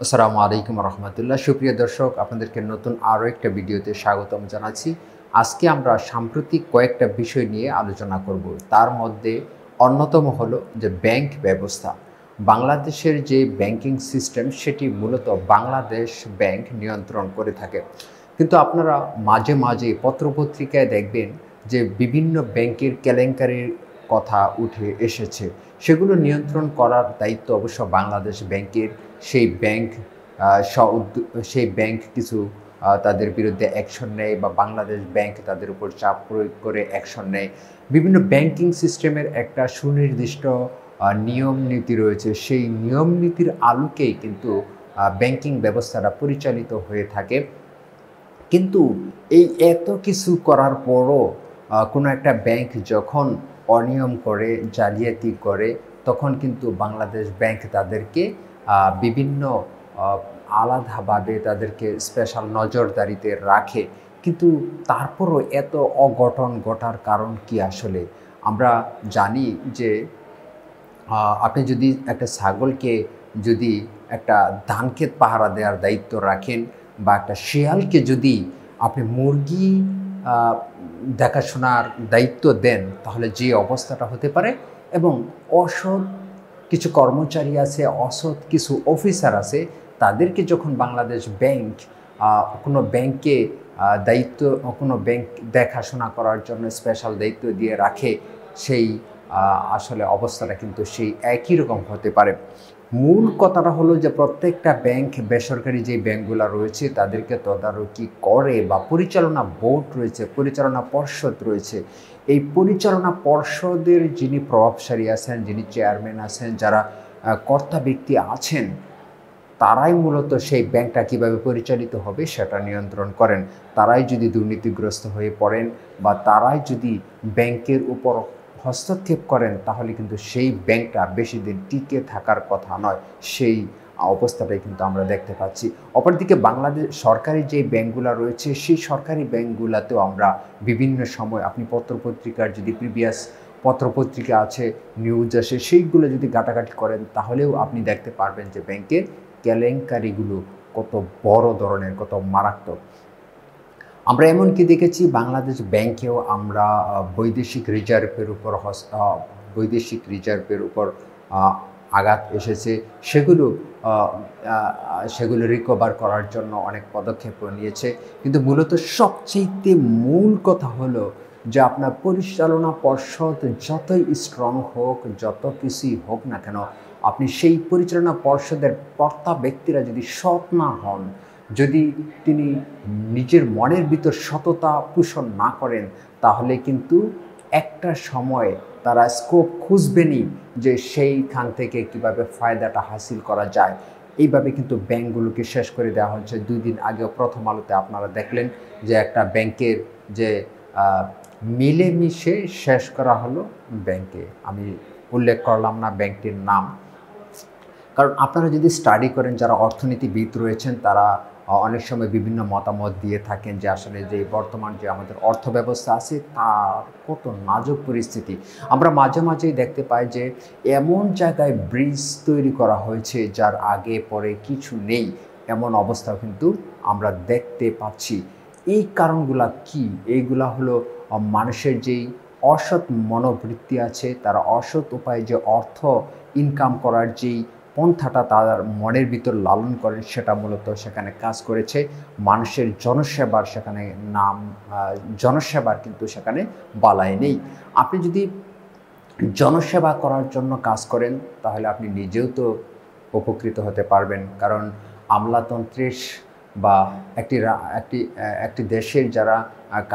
আসসালামু আলাইকুম রহমতুল্লাহ। সুপ্রিয় দর্শক, আপনাদেরকে নতুন আরও একটা ভিডিওতে স্বাগতম জানাচ্ছি। আজকে আমরা সাম্প্রতিক কয়েকটা বিষয় নিয়ে আলোচনা করব। তার মধ্যে অন্যতম হলো যে ব্যাংক ব্যবস্থা। বাংলাদেশের যে ব্যাংকিং সিস্টেম সেটি মূলত বাংলাদেশ ব্যাংক নিয়ন্ত্রণ করে থাকে। কিন্তু আপনারা মাঝে মাঝে পত্রপত্রিকায় দেখবেন যে বিভিন্ন ব্যাংকের কেলেঙ্কারির কথা উঠে এসেছে। সেগুলো নিয়ন্ত্রণ করার দায়িত্ব অবশ্য বাংলাদেশ ব্যাংকের। সেই ব্যাংক সেই ব্যাংক কিছু তাদের বিরুদ্ধে অ্যাকশন নেয় বা বাংলাদেশ ব্যাংক তাদের উপর চাপ প্রয়োগ করে অ্যাকশন নেয়। বিভিন্ন ব্যাংকিং সিস্টেমের একটা সুনির্দিষ্ট নিয়ম নীতি রয়েছে। সেই নিয়ম নীতির আলোকেই কিন্তু ব্যাংকিং ব্যবস্থাটা পরিচালিত হয়ে থাকে। কিন্তু এই এত কিছু করার পরও কোনো একটা ব্যাংক যখন অনিয়ম করে, জালিয়াতি করে, তখন কিন্তু বাংলাদেশ ব্যাংক তাদেরকে বিভিন্ন আলাদাভাবে তাদেরকে স্পেশাল নজরদারিতে রাখে। কিন্তু তারপরও এত অঘটন ঘটার কারণ কি আসলে? আমরা জানি যে আপনি যদি একটা ছাগলকে যদি একটা ধানক্ষেত পাহারা দেওয়ার দায়িত্ব রাখেন, বা একটা শেয়ালকে যদি আপনি মুরগি দেখাশোনার দায়িত্ব দেন, তাহলে যে অবস্থাটা হতে পারে। এবং অসৎ কিছু কর্মচারী আছে, অসৎ কিছু অফিসার আছে, তাদেরকে যখন বাংলাদেশ ব্যাংক কোনো ব্যাংকে দায়িত্ব, কোনো ব্যাংক দেখাশোনা করার জন্য স্পেশাল দায়িত্ব দিয়ে রাখে, সেই আসলে অবস্থাটা কিন্তু সেই একই রকম হতে পারে। মূল কথাটা হলো যে প্রত্যেকটা ব্যাংক, বেসরকারি যে ব্যাংকগুলো রয়েছে, তাদেরকে তদারকি করে, বা পরিচালনা বোর্ড রয়েছে, পরিচালনা পর্ষদ রয়েছে। এই পরিচালনা পর্ষদের যিনি প্রভাবশালী আছেন, যিনি চেয়ারম্যান আছেন, যারা কর্তা ব্যক্তি আছেন, তারাই মূলত সেই ব্যাংকটা কীভাবে পরিচালিত হবে সেটা নিয়ন্ত্রণ করেন। তারাই যদি দুর্নীতিগ্রস্ত হয়ে পড়েন, বা তারাই যদি ব্যাংকের উপর হস্তক্ষেপ করেন, তাহলে কিন্তু সেই ব্যাংকটা বেশি দিন টিকে থাকার কথা নয়। সেই অবস্থাটাই কিন্তু আমরা দেখতে পাচ্ছি। অপরদিকে বাংলাদেশ সরকারি যে ব্যাংকগুলো রয়েছে, সেই সরকারি ব্যাংকগুলোতেও আমরা বিভিন্ন সময়, আপনি পত্রপত্রিকার যদি প্রিভিয়াস পত্রপত্রিকা আছে, নিউজ আসে, সেইগুলো যদি ঘাটাঘাটি করেন, তাহলেও আপনি দেখতে পারবেন যে ব্যাংকের কেলেঙ্কারিগুলো কত বড় ধরনের, কত মারাত্মক। আমরা এমনকি দেখেছি বাংলাদেশ ব্যাংকেও আমরা বৈদেশিক রিজার্ভের উপর আঘাত এসেছে। সেগুলো রিকভার করার জন্য অনেক পদক্ষেপও নিয়েছে। কিন্তু মূলত সবচেয়ে মূল কথা হলো যে আপনার পরিচালনা পর্ষদ যতই স্ট্রং হোক, যত কিছুই হোক না কেন, আপনি সেই পরিচালনা পর্ষদের কর্তা ব্যক্তিরা যদি সৎ না হন, যদি তিনি নিজের মনের ভিতর সততা পোষণ না করেন, তাহলে কিন্তু একটা সময় তারা স্কোপ খুঁজবেনই যে সেইখান থেকে কিভাবে ফায়দাটা হাসিল করা যায়। এইভাবে কিন্তু ব্যাংকগুলোকে শেষ করে দেওয়া হচ্ছে। 2 দিন আগেও প্রথম আলোতে আপনারা দেখলেন যে একটা ব্যাংকের যে মিলেমিশে শেষ করা হলো ব্যাংকে। আমি উল্লেখ করলাম না ব্যাংকটির নাম, কারণ আপনারা যদি স্টাডি করেন, যারা অর্থনীতিবিদ রয়েছেন, তারা অনেক সময় বিভিন্ন মতামত দিয়ে থাকেন যে আসলে যে বর্তমান যে আমাদের অর্থব্যবস্থা আছে, তার কত নাজুক পরিস্থিতি। আমরা মাঝে মাঝেই দেখতে পাই যে এমন জায়গায় ব্রিজ তৈরি করা হয়েছে যার আগে পরে কিছু নেই, এমন অবস্থাও কিন্তু আমরা দেখতে পাচ্ছি। এই কারণগুলা কি? এইগুলা হলো মানুষের যেই অসৎ মনোবৃত্তি আছে, তারা অসৎ উপায়ে যে অর্থ ইনকাম করার যেই পন্থাটা তার মনের ভিতর লালন করেন, সেটা মূলত সেখানে কাজ করেছে। মানুষের জনসেবার কিন্তু সেখানে বালাই নেই। আপনি যদি জনসেবা করার জন্য কাজ করেন, তাহলে আপনি নিজেও তো উপকৃত হতে পারবেন। কারণ আমলাতন্ত্রের বা একটি দেশের যারা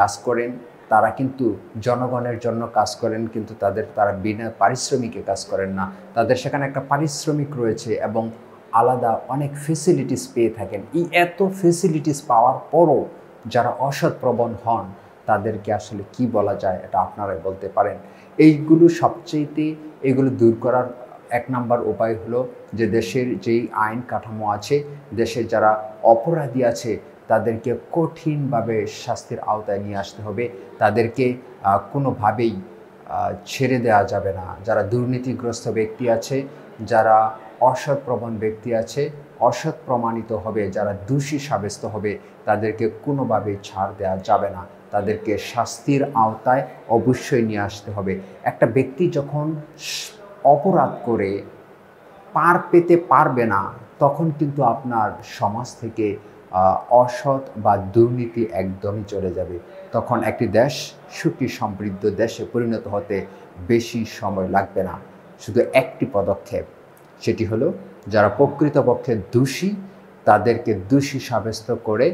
কাজ করেন, তারা কিন্তু জনগণের জন্য কাজ করেন, কিন্তু তারা বিনা পারিশ্রমিকে কাজ করেন না। তাদের সেখানে একটা পারিশ্রমিক রয়েছে এবং আলাদা অনেক ফেসিলিটিস পেয়ে থাকেন। এই এত ফেসিলিটিস পাওয়ার পরও যারা অসৎপ্রবণ হন, তাদেরকে আসলে কি বলা যায়, এটা আপনারাই বলতে পারেন। এগুলো দূর করার 1 নম্বর উপায় হলো যে দেশের যেই আইন কাঠামো আছে, দেশের যারা অপরাধী আছে, তাদেরকে কঠিনভাবে শাস্তির আওতায় নিয়ে আসতে হবে। তাদেরকে কোনোভাবেই ছেড়ে দেওয়া যাবে না। যারা দুর্নীতিগ্রস্ত ব্যক্তি আছে, যারা অসৎ প্রবণ ব্যক্তি আছে, অসৎ প্রমাণিত হবে, যারা দোষী সাব্যস্ত হবে, তাদেরকে কোনোভাবেই ছাড় দেওয়া যাবে না, তাদেরকে শাস্তির আওতায় অবশ্যই নিয়ে আসতে হবে। একটা ব্যক্তি যখন অপরাধ করে পার পেতে পারবে না, তখন কিন্তু আপনার সমাজ থেকে অসৎ বা দুর্নীতি একদমই চলে যাবে। তখন একটি দেশ সুখী সমৃদ্ধ দেশে পরিণত হতে বেশি সময় লাগবে না। শুধু একটি পদক্ষেপ, সেটি হলো যারা প্রকৃতপক্ষে দোষী তাদেরকে দোষী সাব্যস্ত করে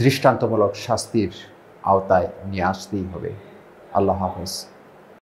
দৃষ্টান্তমূলক শাস্তির আওতায় নিয়ে আসতেই হবে। আল্লাহ হাফেজ।